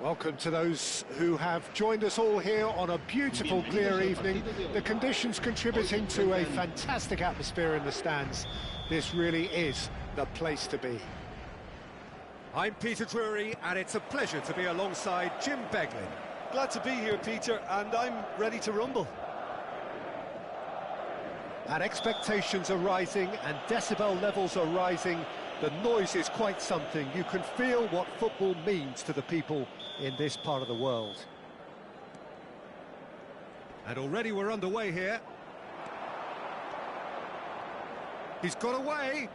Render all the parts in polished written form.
Welcome to those who have joined us all here on a beautiful, clear evening. The conditions contributing to a fantastic atmosphere in the stands. This really is the place to be. I'm Peter Drury, and it's a pleasure to be alongside Jim Beglin. Glad to be here, Peter, and I'm ready to rumble. And expectations are rising and decibel levels are rising. The noise is quite something. You can feel what football means to the people in this part of the world. And already we're underway here. He's got away.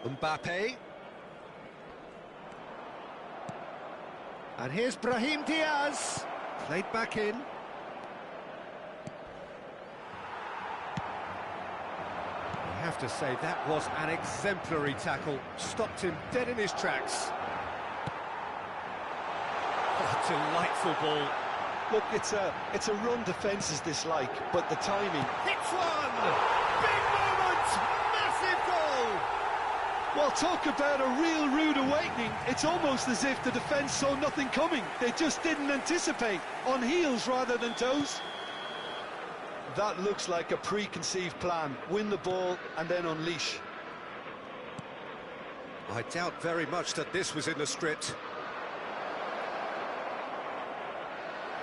Mbappe. And here's Brahim Diaz. Played back in. I have to say, that was an exemplary tackle. Stopped him dead in his tracks. What a delightful ball. Look, it's a run defences dislike, but the timing... Hits one! Big moment! Massive goal! Well, talk about a real rude awakening. It's almost as if the defence saw nothing coming. They just didn't anticipate. On heels rather than toes. That looks like a preconceived plan. Win the ball and then unleash. I doubt very much that this was in the script.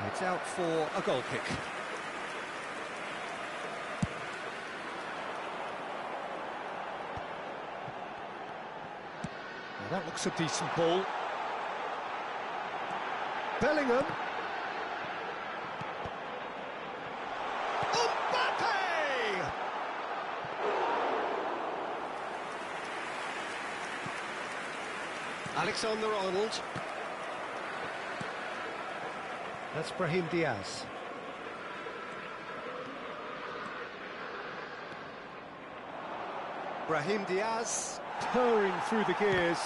It's out for a goal kick. Now that looks a decent ball. Bellingham. Alexander-Arnold. That's Brahim Diaz. Brahim Diaz. Purring through the gears.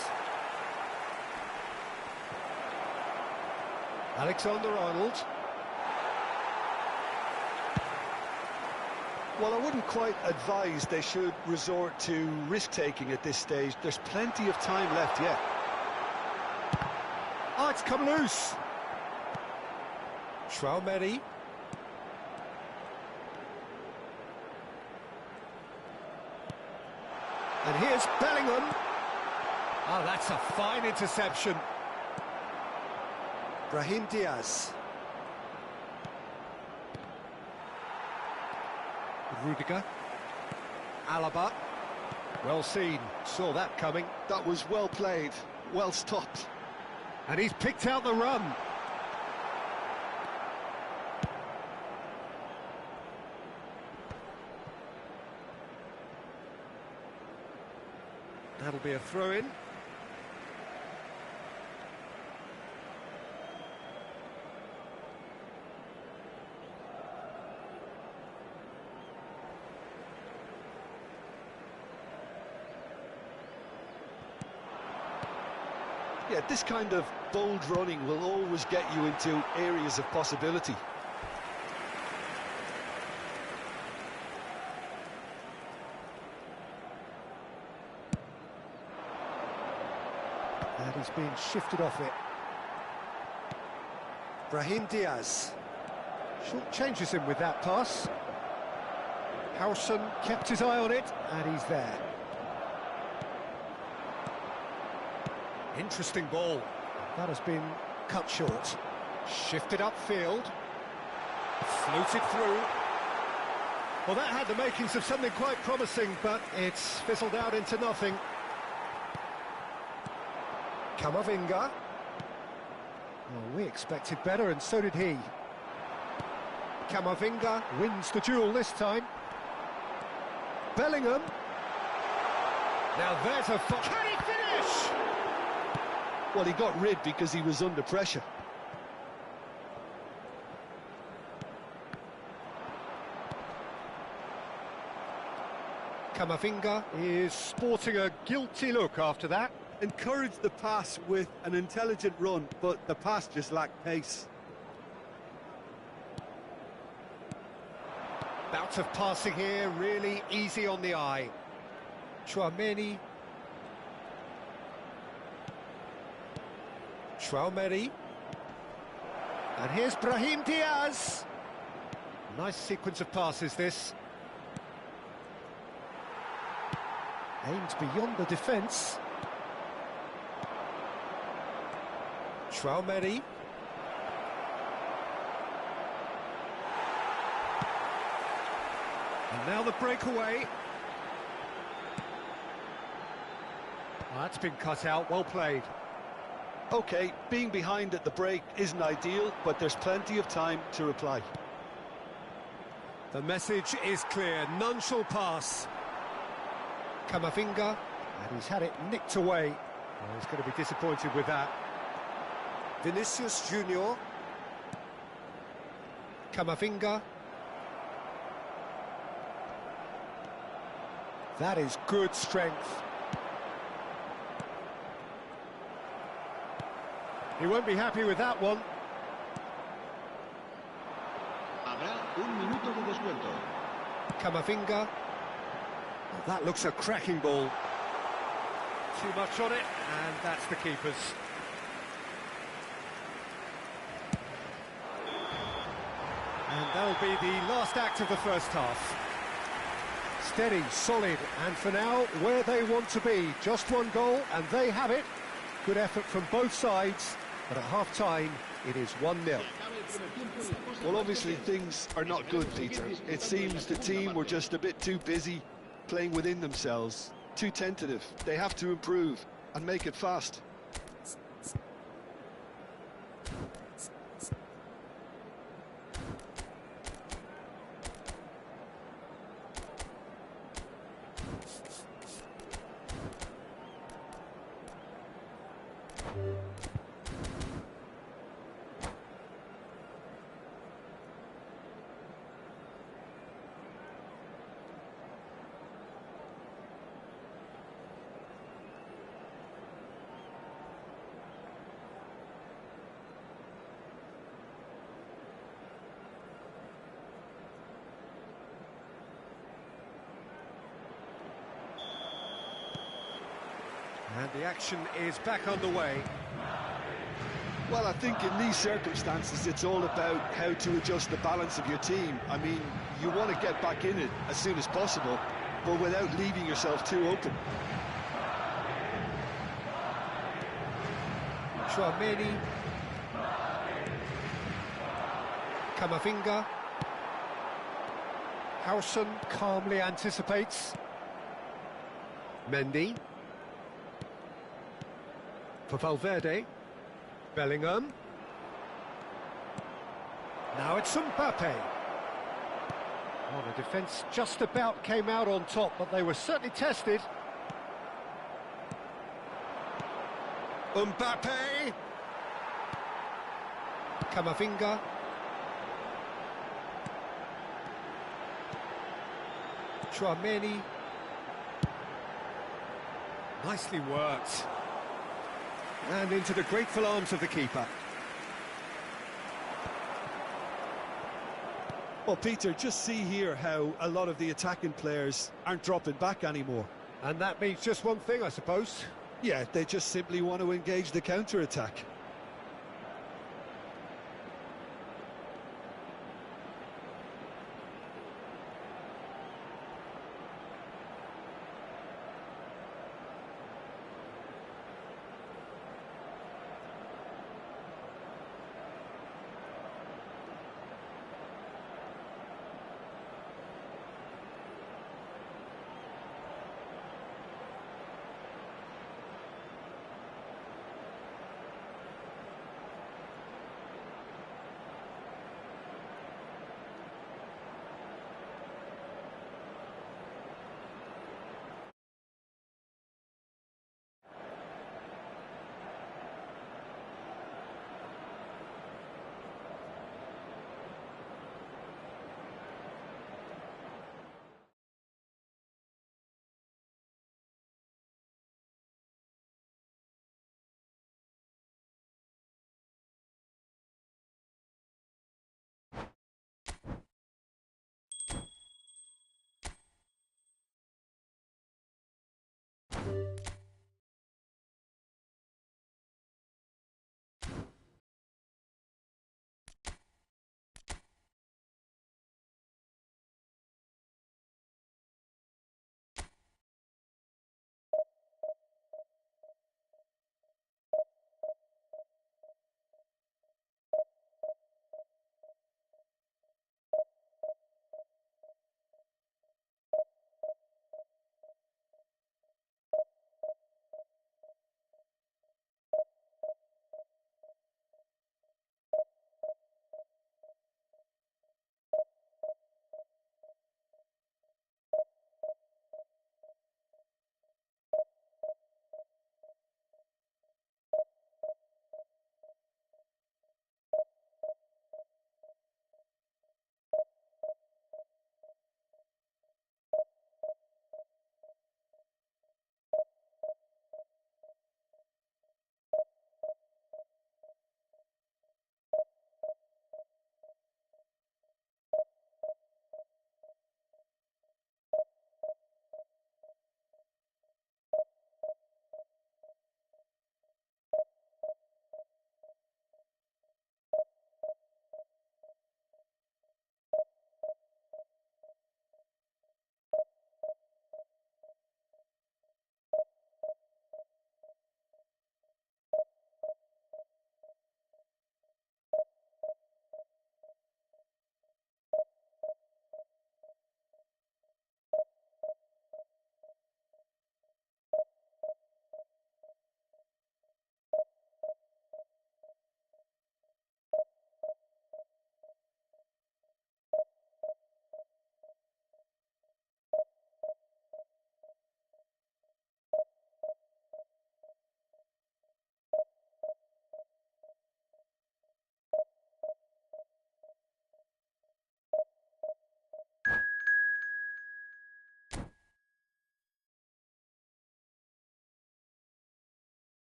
Alexander-Arnold. Well, I wouldn't quite advise they should resort to risk-taking at this stage. There's plenty of time left yet. Oh, it's come loose. Traumeri. And here's Bellingham. Oh, that's a fine interception. Brahim Diaz. Rudiger. Alaba. Well seen. Saw that coming. That was well played. Well stopped. And he's picked out the run. That'll be a throw-in. Yeah, this kind of bold running will always get you into areas of possibility. And he's being shifted off it. Brahim Diaz. Short changes him with that pass. Howson kept his eye on it, and he's there. Interesting ball. That has been cut short. Shifted upfield. Floated through. Well, that had the makings of something quite promising, but it's fizzled out into nothing. Camavinga. Well, we expected better, and so did he. Camavinga wins the duel this time. Bellingham. Now there's a... Can he finish? Well, he got rid because he was under pressure. Camavinga is sporting a guilty look after that. Encouraged the pass with an intelligent run, but the pass just lacked pace. Bout of passing here, really easy on the eye. Traumeri. Traumeri. And here's Brahim Diaz. Nice sequence of passes, this. Aimed beyond the defence. Traumeri. And now the breakaway. Oh, that's been cut out, well played. OK, being behind at the break isn't ideal, but there's plenty of time to reply. The message is clear, none shall pass. Camavinga, and he's had it nicked away. Oh, he's going to be disappointed with that. Vinicius Junior. Camavinga. That is good strength. He won't be happy with that one. Habrá un minuto de descuento. Camavinga. Well, that looks a cracking ball. Too much on it, and that's the keeper's. And that'll be the last act of the first half. Steady, solid, and for now, where they want to be. Just one goal, and they have it. Good effort from both sides, but at half-time, it is 1-0. Well, obviously things are not good, Peter. It seems the team were just a bit too busy playing within themselves, too tentative. They have to improve and make it fast. And the action is back underway. Well, I think in these circumstances, it's all about how to adjust the balance of your team. I mean, you want to get back in it as soon as possible, but without leaving yourself too open. Traumeri. Camavinga. Howson calmly anticipates. Mendy. For Valverde. Bellingham. Now it's Mbappe. Oh, the defence just about came out on top, but they were certainly tested. Mbappe. Camavinga. Traumeri. Nicely worked. And into the grateful arms of the keeper. Well, Peter, just see here how a lot of the attacking players aren't dropping back anymore. And that means just one thing, I suppose. Yeah, they just simply want to engage the counter-attack.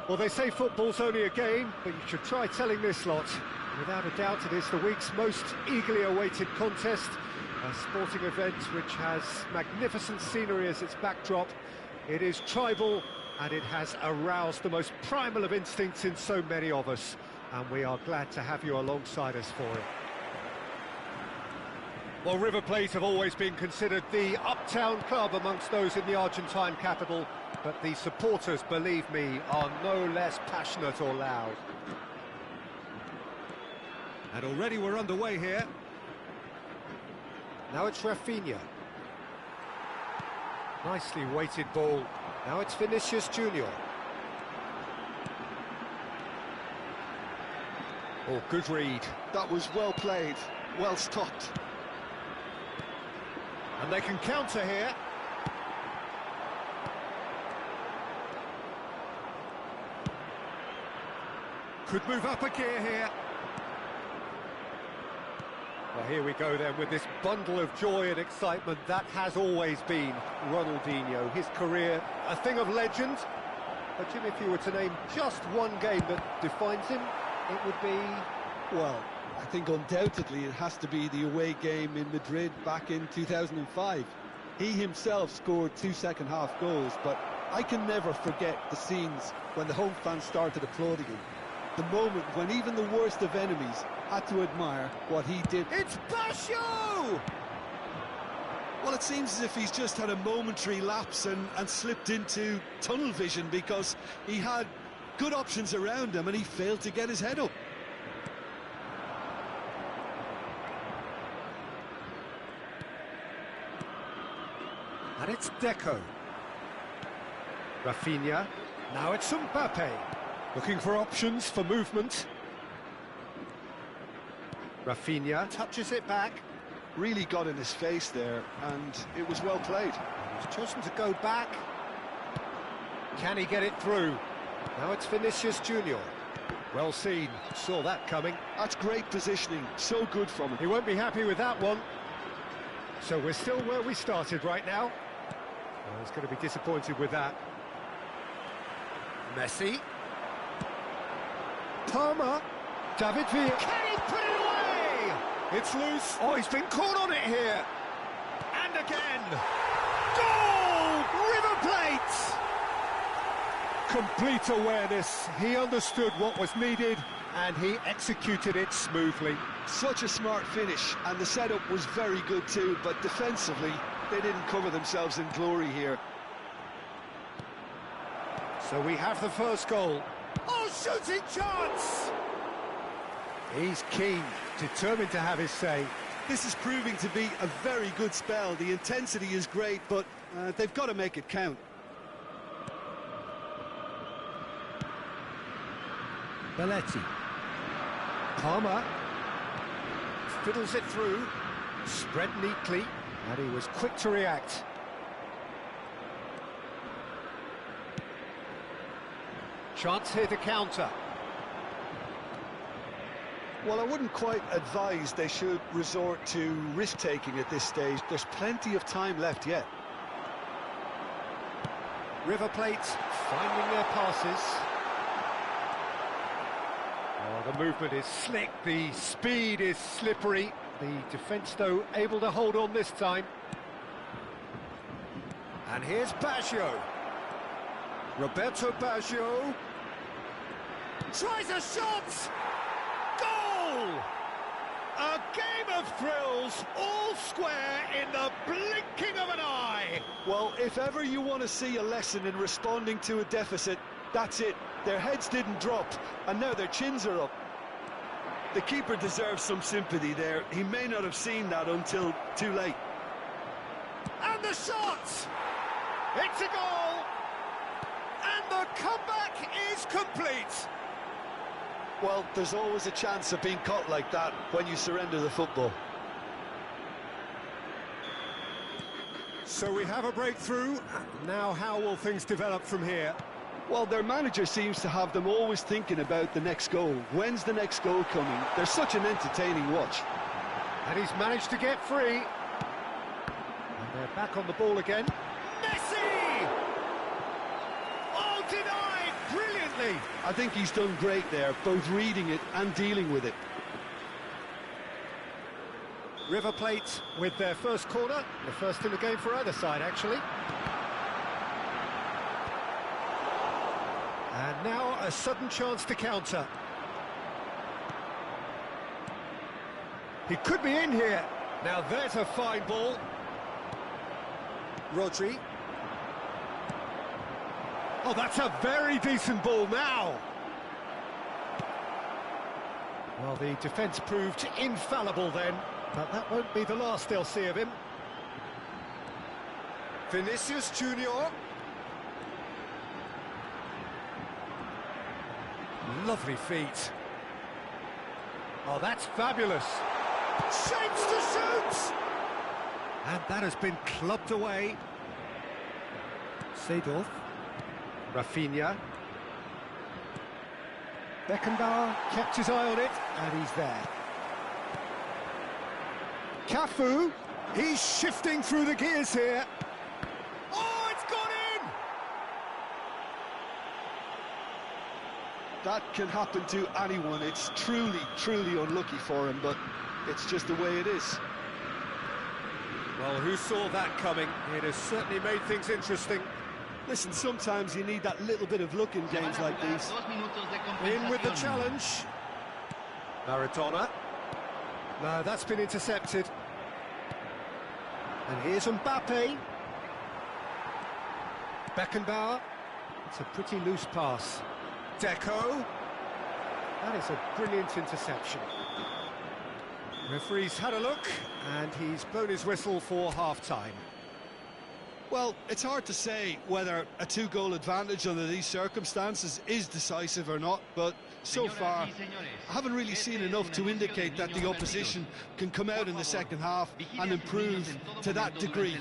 Well, they say football's only a game, but you should try telling this lot. Without a doubt, it is the week's most eagerly awaited contest, a sporting event which has magnificent scenery as its backdrop. It is tribal, and it has aroused the most primal of instincts in so many of us, and we are glad to have you alongside us for it. Well, River Plate have always been considered the uptown club amongst those in the Argentine capital, but the supporters, believe me, are no less passionate or loud. And already we're underway here. Now it's Rafinha. Nicely weighted ball. Now it's Vinicius Junior. Oh, good read. That was well played, well stopped. And they can counter here. Could move up a gear here. Well, here we go then with this bundle of joy and excitement. That has always been Ronaldinho. His career, a thing of legend. But Jim, if you were to name just one game that defines him, it would be... Well, I think undoubtedly it has to be the away game in Madrid back in 2005. He himself scored 2 second-half goals, but I can never forget the scenes when the home fans started applauding him. The moment when even the worst of enemies had to admire what he did. It's Basho! Well, it seems as if he's just had a momentary lapse and slipped into tunnel vision, because he had good options around him and he failed to get his head up. And it's Deco. Rafinha. Now it's Mbappe. Looking for options for movement. Rafinha touches it back. Really got in his face there, and it was well played. He's chosen to go back. Can he get it through? Now it's Vinicius Junior. Well seen, saw that coming. That's great positioning, so good from him. He won't be happy with that one. So we're still where we started right now. Well, he's going to be disappointed with that. Messi. Palmer. David Villa. Can he put it away? It's loose. Oh, he's been caught on it here. And again. Goal! River Plate! Complete awareness. He understood what was needed and he executed it smoothly. Such a smart finish, and the setup was very good too, but defensively they didn't cover themselves in glory here. So we have the first goal. Oh, shooting chance! He's keen, determined to have his say. This is proving to be a very good spell. The intensity is great, but they've got to make it count. Belletti. Palmer. Fiddles it through. Spread neatly, and he was quick to react. Chance here to counter. Well, I wouldn't quite advise they should resort to risk-taking at this stage. There's plenty of time left yet. River Plate finding their passes. Oh, the movement is slick, the speed is slippery. The defence, though, able to hold on this time. And here's Baggio. Roberto Baggio. Tries a shot! Goal! A game of thrills, all square in the blinking of an eye. Well, if ever you want to see a lesson in responding to a deficit, that's it. Their heads didn't drop, and now their chins are up. The keeper deserves some sympathy there. He may not have seen that until too late. And the shot! It's a goal! And the comeback is complete! Well, there's always a chance of being caught like that when you surrender the football. So we have a breakthrough. Now how will things develop from here? Well, their manager seems to have them always thinking about the next goal. When's the next goal coming? They're such an entertaining watch. And he's managed to get free. And they're back on the ball again. Messi! Oh, denied brilliantly! I think he's done great there, both reading it and dealing with it. River Plate with their first corner. The first in the game for either side, actually. And now a sudden chance to counter. He could be in here. Now there's a fine ball. Rodri. Oh, that's a very decent ball now. Well, the defence proved infallible then, but that won't be the last they'll see of him. Vinicius Junior. Lovely feet. Oh, that's fabulous. Shapes to shoot! And that has been clubbed away. Seedorf. Rafinha. Beckenbauer kept his eye on it, and he's there. Cafu, he's shifting through the gears here. Oh, it's gone in! That can happen to anyone. It's truly, truly unlucky for him, but it's just the way it is. Well, who saw that coming? It has certainly made things interesting. Listen, sometimes you need that little bit of luck in games like these. In with the challenge. Maradona. No, that's been intercepted. And here's Mbappe. Beckenbauer. It's a pretty loose pass. Deco. That is a brilliant interception. Referee's had a look, and he's blown his whistle for half-time. Well, it's hard to say whether a two-goal advantage under these circumstances is decisive or not, but so far, I haven't really seen enough to indicate that the opposition can come out in the second half and improve to that degree.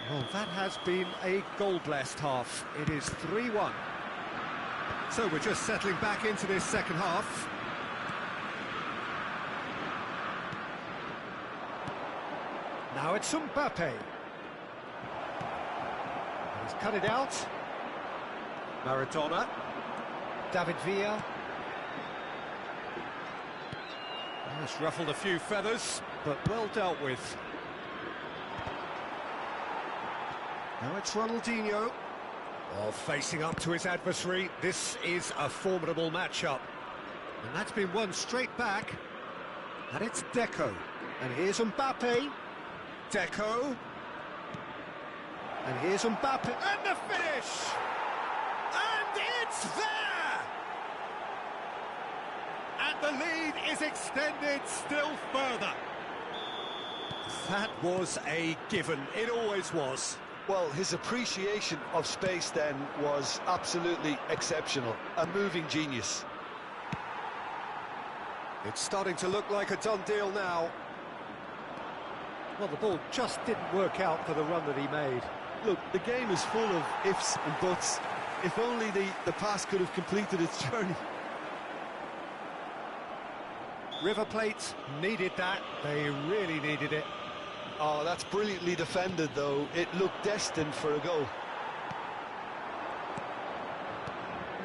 Well, that has been a goal-blessed half. It is 3-1. So we're just settling back into this second half. Now it's Mbappe. He's cut it out. Maradona. David Villa. Oh, it's ruffled a few feathers, but well dealt with. Now it's Ronaldinho. Oh, facing up to his adversary. This is a formidable matchup. And that's been won straight back. And it's Deco. And here's Mbappe. Deco. And here's Mbappe. And the finish! And it's there! And the lead is extended still further. That was a given. It always was. Well, his appreciation of space then was absolutely exceptional. A moving genius. It's starting to look like a done deal now. Well, the ball just didn't work out for the run that he made. Look, the game is full of ifs and buts. If only the pass could have completed its journey. River Plate needed that. They really needed it. Oh, that's brilliantly defended, though. It looked destined for a goal.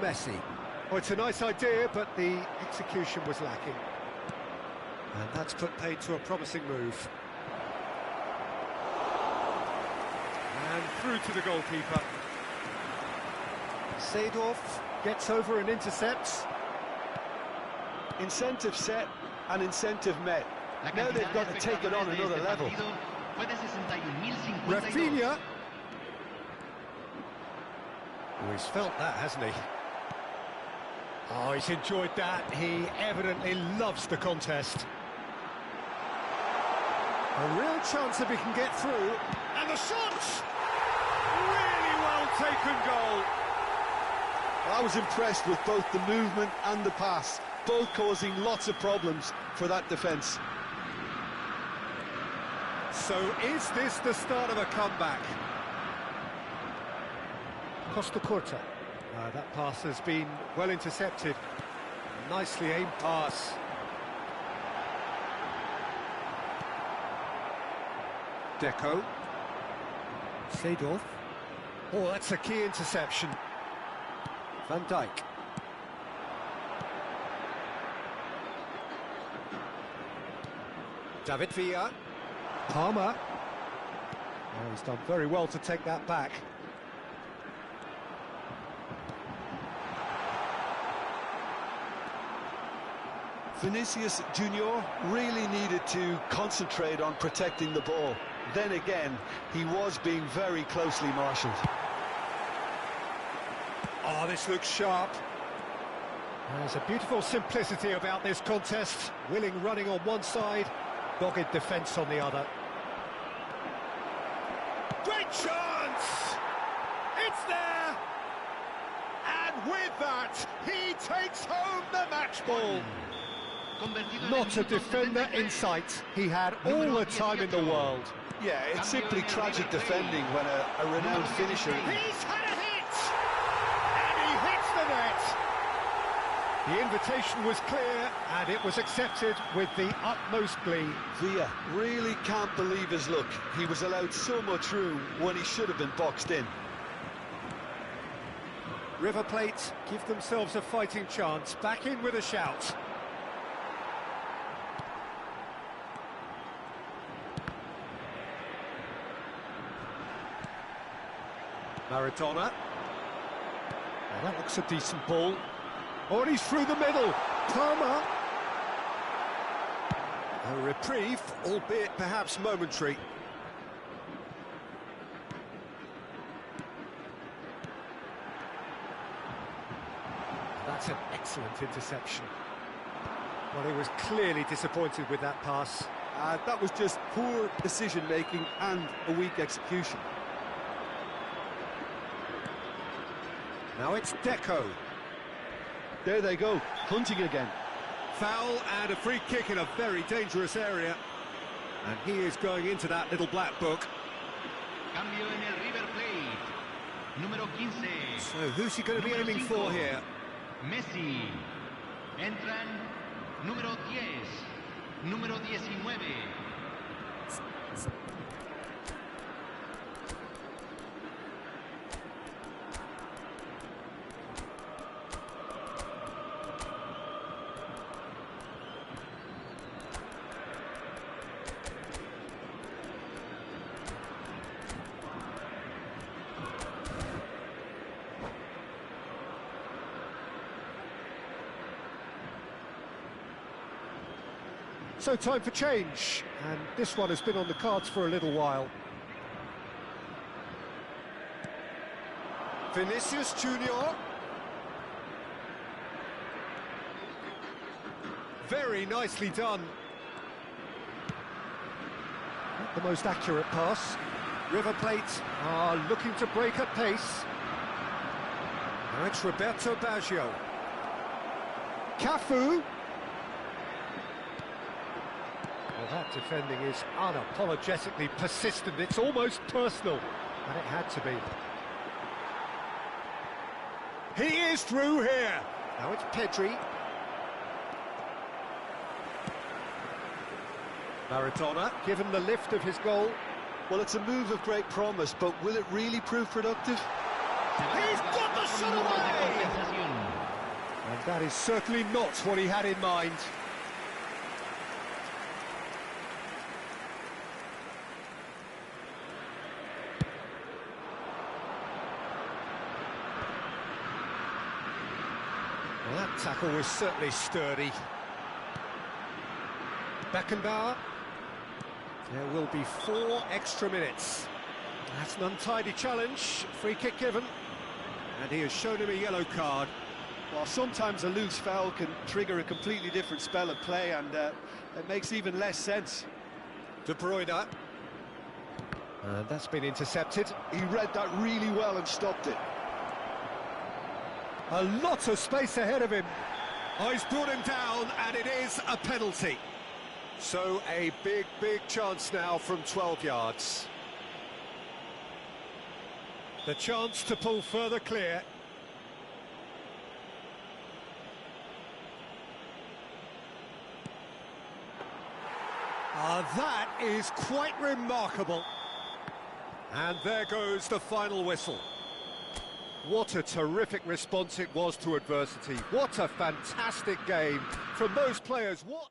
Messi. Oh, it's a nice idea, but the execution was lacking. And that's put paid to a promising move. And through to the goalkeeper. Seedorf gets over and intercepts. Incentive set and incentive met. Now they've got to take it on another level. Fue de 61.052. Rafinha. Oh, he's felt that, hasn't he? Oh, he's enjoyed that. He evidently loves the contest. A real chance if he can get through. And the shot! Really well taken goal. I was impressed with both the movement and the pass, both causing lots of problems for that defence. So is this the start of a comeback? Costa Curta. That pass has been well intercepted. Nicely aimed pass. Deco. Seedorf. Oh, that's a key interception. Van Dijk. David Villa. Palmer. Oh, he's done very well to take that back. Vinicius Junior really needed to concentrate on protecting the ball. Then again, he was being very closely marshalled. Oh, this looks sharp. There's a beautiful simplicity about this contest. Willing running on one side, dogged defence on the other. Great chance! It's there! And with that, he takes home the match ball. Not a defender in sight. He had all the time in the world. Yeah, it's simply tragic defending when a renowned finisher... He's had a hit! And he hits the net! The invitation was clear, and it was accepted with the utmost glee. Villa really can't believe his luck. He was allowed so much room when he should have been boxed in. River Plate give themselves a fighting chance. Back in with a shout. Maradona. Oh, that looks a decent ball. Oh, and he's through the middle. Palmer. A reprieve, albeit perhaps momentary. That's an excellent interception. Well, he was clearly disappointed with that pass. That was just poor decision-making and a weak execution. Now it's Deco. There they go, hunting again. Foul and a free kick in a very dangerous area. And he is going into that little black book. Cambio en el River Plate. Número 15. So who's he going to be aiming for here? Messi. Entran número 10. Número 19. So time for change, and this one has been on the cards for a little while. Vinicius Junior. Very nicely done. Not the most accurate pass. River Plate are looking to break at pace. Now it's Roberto Baggio. Cafu. Well, that defending is unapologetically persistent. It's almost personal, and it had to be. He is through here. Now it's Pedri. Maradona, given the lift of his goal. Well, it's a move of great promise, but will it really prove productive? He's got the shot away! And that is certainly not what he had in mind. Well, that tackle was certainly sturdy. Beckenbauer. There will be 4 extra minutes. That's an untidy challenge, free kick given, and he has shown him a yellow card. Well, sometimes a loose foul can trigger a completely different spell of play, and it makes even less sense. De Bruyne. That's been intercepted. He read that really well and stopped it. A lot of space ahead of him. Oh, he's brought him down, and it is a penalty. So a big chance now from 12 yards. The chance to pull further clear. That is quite remarkable. And there goes the final whistle. What a terrific response it was to adversity. What a fantastic game from those players. What...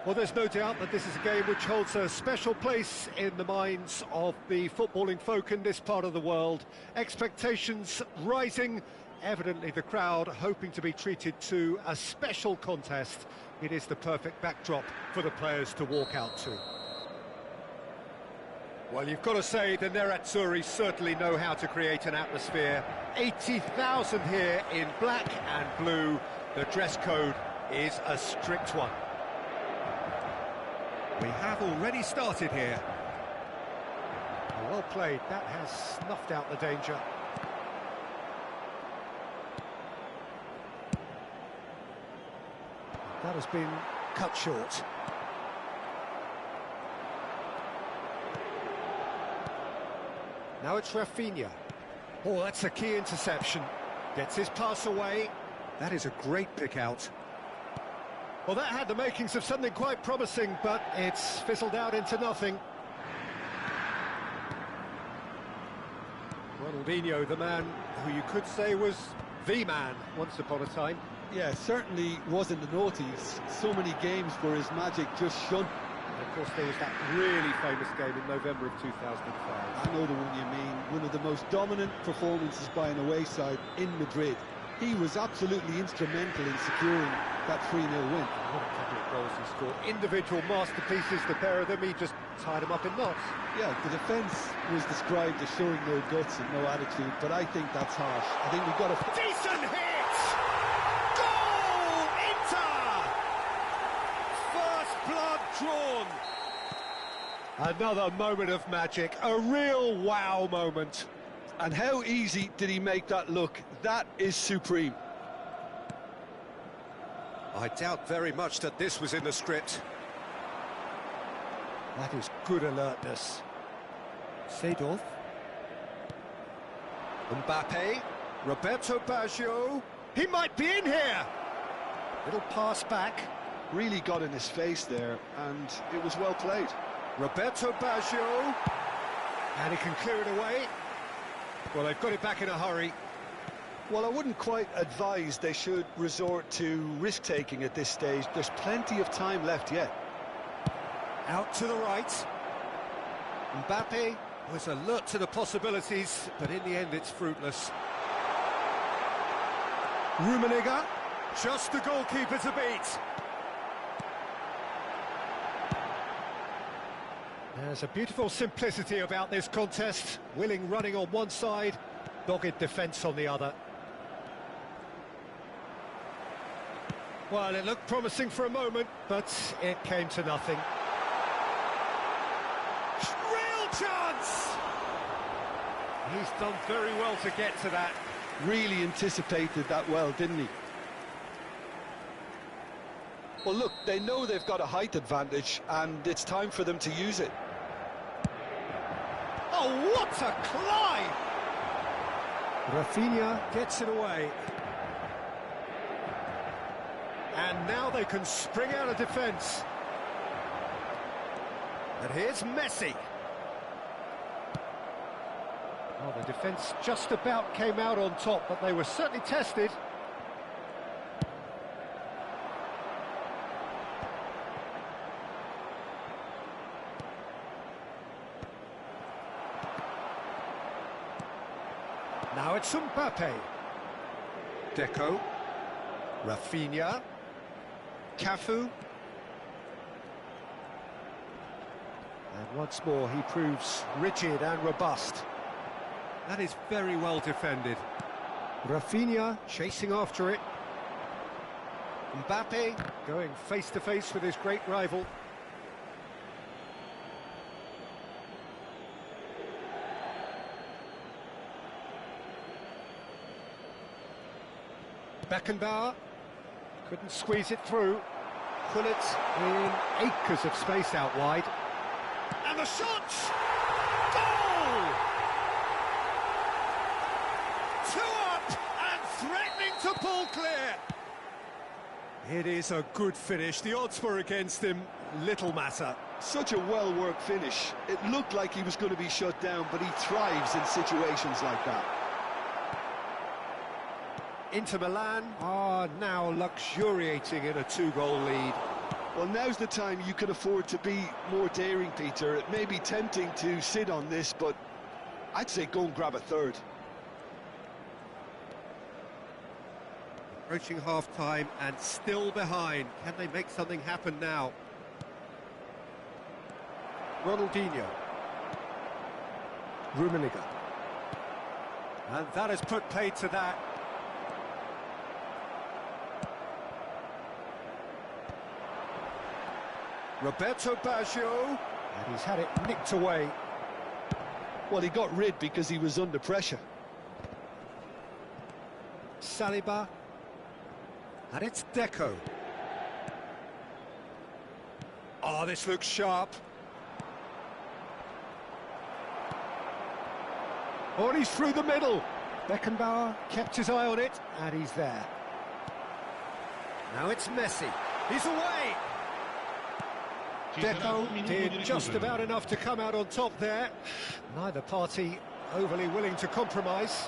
Well, there's no doubt that this is a game which holds a special place in the minds of the footballing folk in this part of the world. Expectations rising, evidently the crowd hoping to be treated to a special contest. It is the perfect backdrop for the players to walk out to. Well, you've got to say the Nerazzurri certainly know how to create an atmosphere. 80,000 here in black and blue. The dress code is a strict one. We have already started here. Well played, that has snuffed out the danger. That has been cut short. Now it's Rafinha. Oh, that's a key interception. Gets his pass away. That is a great pick out. Well, that had the makings of something quite promising, but it's fizzled out into nothing. Ronaldinho, the man who you could say was the man once upon a time. Yeah, certainly wasn't the noughties. So many games where his magic just shone. And of course, there was that really famous game in November of 2005. I know the one you mean. One of the most dominant performances by an away side in Madrid. He was absolutely instrumental in securing that 3-0 win. What a couple of goals he scored. Individual masterpieces, the pair of them. He just tied them up in knots. Yeah, the defence was described as showing no guts and no attitude, but I think that's harsh. I think we've got a... Decent hit! Goal! Inter! First blood drawn. Another moment of magic, a real wow moment. And how easy did he make that look? That is supreme. I doubt very much that this was in the script. That is good alertness. Seedorf. Mbappe. Roberto Baggio. He might be in here! Little pass back. Really got in his face there, and it was well played. Roberto Baggio. And he can clear it away. Well, they've got it back in a hurry. Well, I wouldn't quite advise they should resort to risk-taking at this stage. There's plenty of time left yet. Out to the right. Mbappe was alert to the possibilities, but in the end it's fruitless. Rummenigge, just the goalkeeper to beat. There's a beautiful simplicity about this contest. Willing running on one side, dogged defence on the other. Well, it looked promising for a moment, but it came to nothing. Real chance! He's done very well to get to that. Really anticipated that well, didn't he? Well, look, they know they've got a height advantage, and it's time for them to use it. Oh, what a climb! Rafinha gets it away. And now they can spring out of defence. And here's Messi. Well, the defence just about came out on top, but they were certainly tested. Now it's Mbappe. Deco. Rafinha. Cafu. And once more he proves rigid and robust. That is very well defended. Rafinha chasing after it. Mbappe going face to face with his great rival. Beckenbauer couldn't squeeze it through. Gullit in acres of space out wide. And the shot! Goal! 2 up and threatening to pull clear. It is a good finish. The odds were against him. Little matter. Such a well-worked finish. It looked like he was going to be shut down, but he thrives in situations like that. Inter Milan are now luxuriating in a 2-goal lead. Well, now's the time you can afford to be more daring, Peter. It may be tempting to sit on this, but I'd say go and grab a third. Approaching half-time and still behind. Can they make something happen now? Ronaldinho. Rummenigge. And that has put paid to that. Roberto Baggio. And he's had it nicked away. Well, he got rid because he was under pressure. Saliba. And it's Deco. Oh, this looks sharp. Oh, and he's through the middle. Beckenbauer kept his eye on it, and he's there. Now it's Messi. He's away. Deco did just about enough to come out on top there. Neither party overly willing to compromise.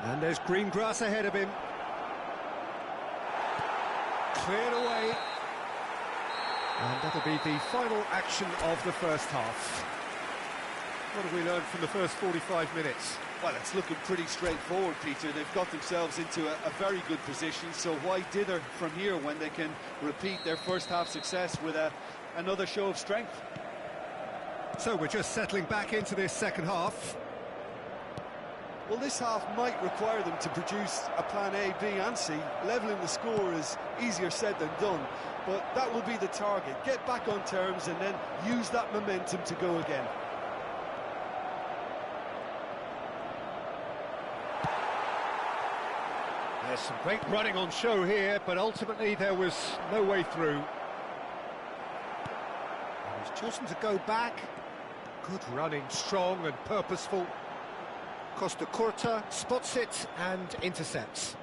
And there's green grass ahead of him. Cleared away. And that'll be the final action of the first half. What have we learned from the first 45 minutes? Well, it's looking pretty straightforward, Peter. They've got themselves into a very good position, so why dither from here when they can repeat their first half success with another show of strength? So we're just settling back into this second half. Well, this half might require them to produce a plan A, B and C. Levelling the score is easier said than done, but that will be the target. Get back on terms and then use that momentum to go again. There's some great running on show here, but ultimately there was no way through. He's chosen to go back. Good running, strong and purposeful. Costa Curta spots it and intercepts.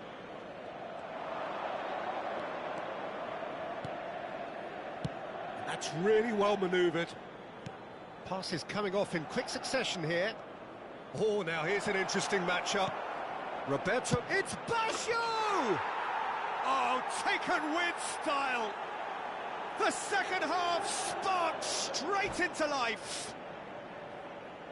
That's really well manoeuvred. Passes coming off in quick succession here. Oh, now here's an interesting matchup. Roberto, it's Baggio! Oh, taken with style. The second half sparked straight into life.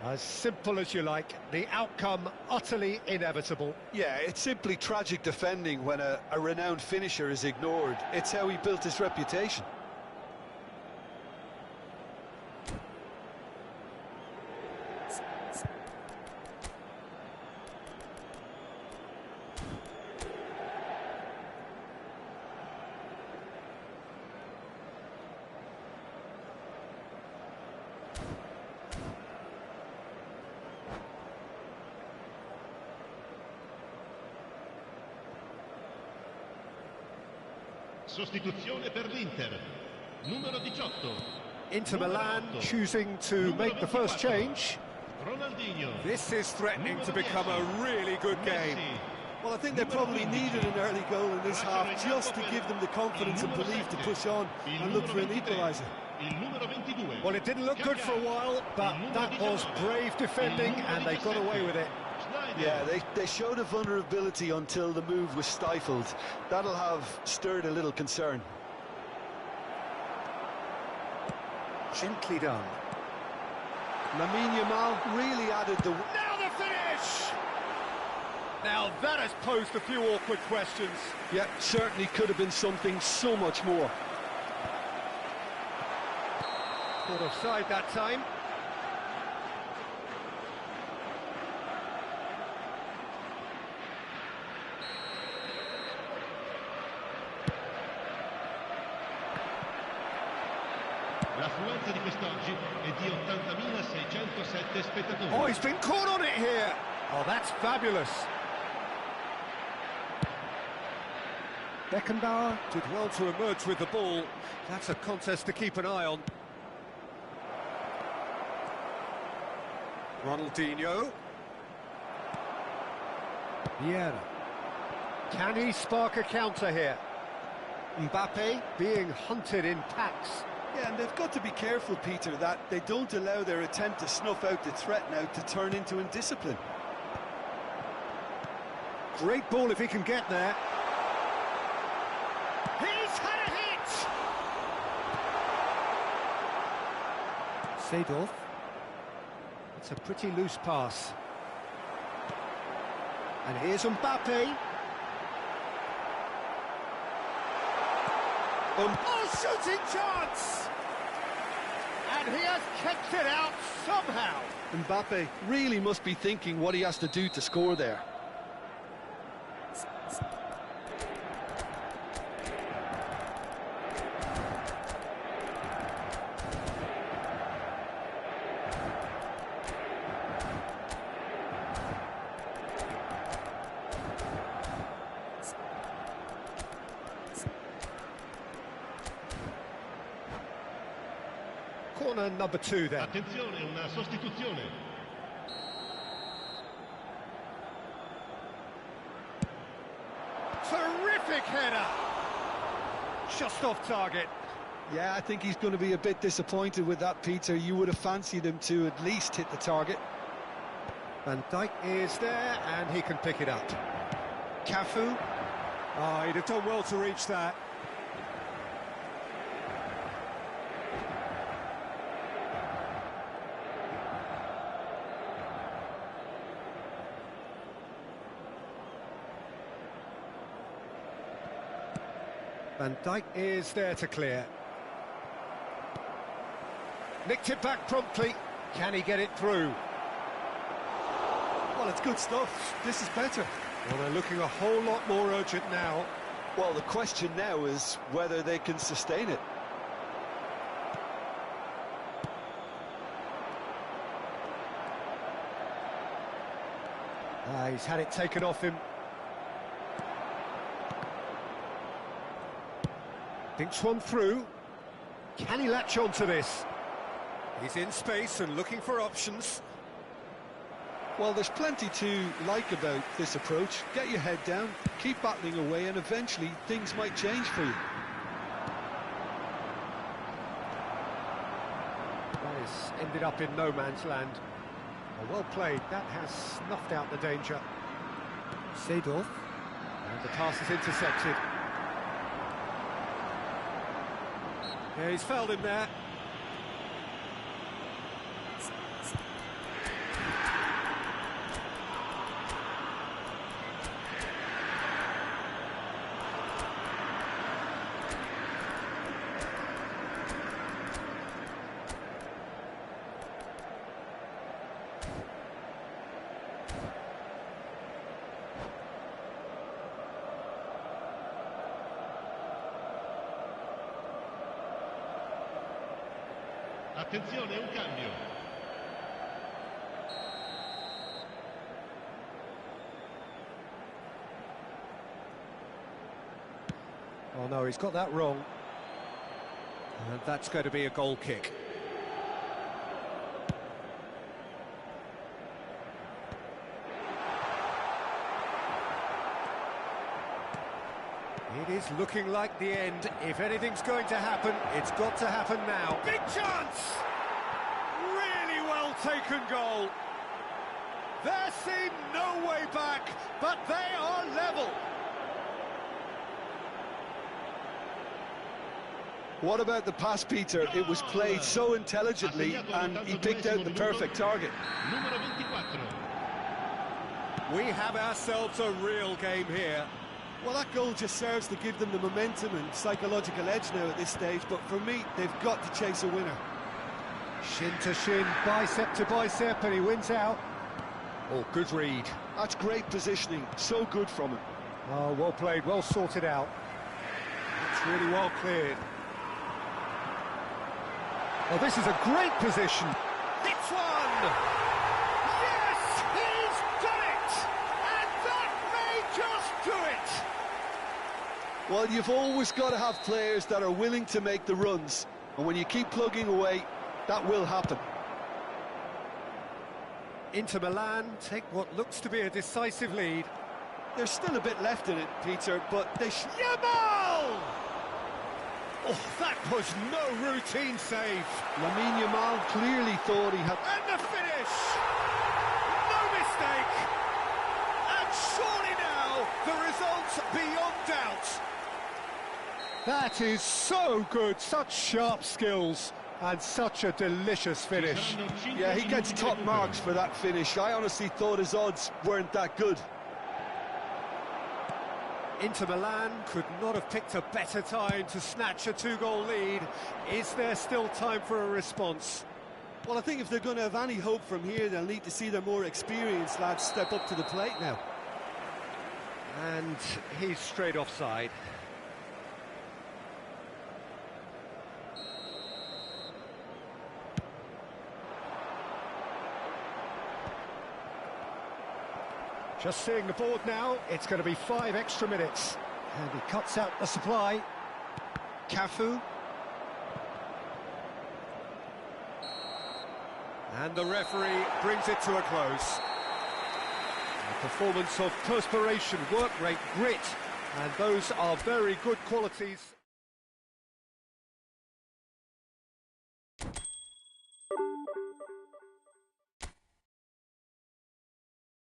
As simple as you like, the outcome utterly inevitable. Yeah, it's simply tragic defending when a renowned finisher is ignored. It's how he built his reputation. Sostituzione per l'Inter, numero 18. Inter Milan choosing to make the first change. Ronaldinho. This is threatening to become a really good game. Well, I think they probably needed an early goal in this half just to give them the confidence and belief to push on and look for an equaliser. Well, it didn't look good for a while, but that was brave defending and they got away with it. Yeah, they showed a vulnerability until the move was stifled. That'll have stirred a little concern. Gently done. Lamine Yamal really added the... Now the finish! Now that has posed a few awkward questions. Yeah, certainly could have been something so much more. Caught offside that time. L'affluenza di quest'oggi è di 80.607 spettatori. Oh, he's been caught on it here. Oh, that's fabulous. Beckenbauer Did well to emerge with the ball. That's a contest to keep an eye on. Ronaldinho. Vieira. Can he spark a counter here? Mbappe being hunted in packs. Yeah, and they've got to be careful, Peter, that they don't allow their attempt to snuff out the threat now to turn into indiscipline. Great ball if he can get there. He's had a hit! Seedorf. It's a pretty loose pass. And here's Mbappe. Oh, shooting chance! And he has kicked it out somehow. Mbappe really must be thinking what he has to do to score there. Corner number 2 then. Attenzione, una sostituzione. Terrific header! Just off target. Yeah, I think he's going to be a bit disappointed with that, Peter. You would have fancied him to at least hit the target. Van Dijk is there, and he can pick it up. Cafu. Oh, he'd have done well to reach that. Van Dijk is there to clear. Nicked it back promptly. Can he get it through? Well, it's good stuff. This is better. Well, they're looking a whole lot more urgent now. Well, the question now is whether they can sustain it. He's had it taken off him. Thinks one through. Can he latch on to this? He's in space and looking for options. Well, there's plenty to like about this approach. Get your head down, keep battling away, and eventually things might change for you. That has ended up in no man's land. Well played. That has snuffed out the danger. Seedorf. And the pass is intercepted. Yeah, he's fouled him there. Attenzione, un cambio. Oh no, he's got that wrong. And that's going to be a goal kick. It is looking like the end. If anything's going to happen, it's got to happen now. Big chance! Really well taken goal. There seemed no way back, but they are level. What about the pass, Peter? It was played so intelligently and he picked out the perfect target. Numero 24. We have ourselves a real game here. Well, that goal just serves to give them the momentum and psychological edge now at this stage, but for me, they've got to chase a winner. Shin to shin, bicep to bicep, and he wins out. Oh, good read. That's great positioning, so good from him. Oh, well played, well sorted out. That's really well cleared. Oh, this is a great position. Hits one! Yes, he's done it! And that may just do it! Well, you've always got to have players that are willing to make the runs, and when you keep plugging away, that will happen. Inter Milan take what looks to be a decisive lead. There's still a bit left in it, Peter, but they Yamal! Oh, that was no routine save. Lamine Yamal clearly thought he had... And the finish! No mistake! And surely now, the result's beyond doubt. That is so good, such sharp skills and such a delicious finish. Yeah, he gets top marks for that finish. I honestly thought his odds weren't that good. Inter Milan could not have picked a better time to snatch a two-goal lead. Is there still time for a response? Well, I think if they're going to have any hope from here, they'll need to see their more experienced lads step up to the plate now. And he's straight offside. Just seeing the board now, it's going to be 5 extra minutes. And he cuts out the supply. Cafu. And the referee brings it to a close. A performance of perspiration, work rate, grit, and those are very good qualities.